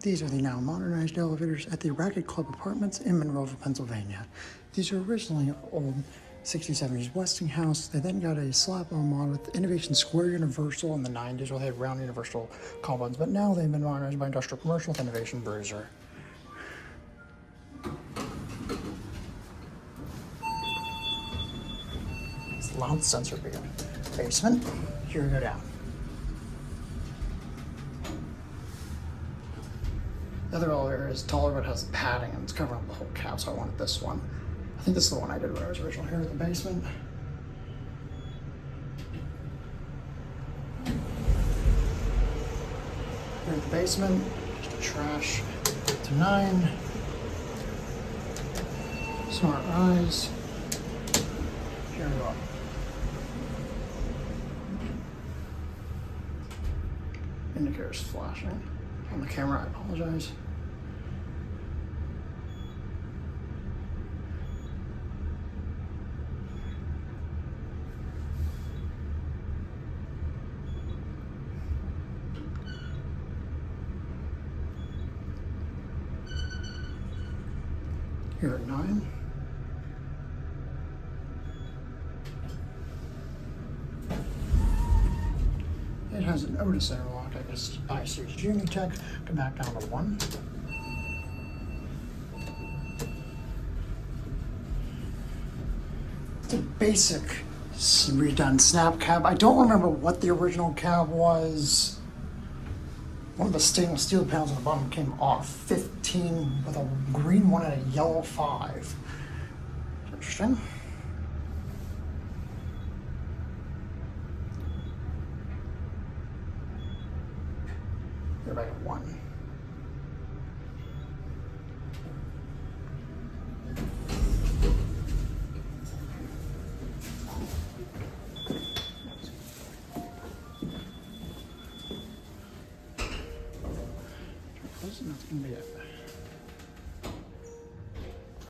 These are the now modernized elevators at the Racquet Club Apartments in Monroeville, Pennsylvania. These are originally old 60s, 70s Westinghouse. They then got a slap-on mod with Innovation Square Universal in the 90s, where they had round universal columns, but now they've been modernized by Industrial Commercial with Innovation Bruiser. It's loud sensor beam. Basement. Here we go down. The other elevator is taller but has padding and it's covering up the whole cab, so I wanted this one. I think this is the one I did when I was originally here in the basement. Here in the basement, just a trash to 9. Smart eyes. Here we go. Indicator's flashing on the camera, I apologize. Here at 9. It has an Otis interlock, I guess by Series Junior Tech. Come back down to 1. It's a basic redone snap cab. I don't remember what the original cab was. One of the stainless steel panels on the bottom came off. 15 with a green one and a yellow 5. Interesting. They're back at 1. That's going to be it.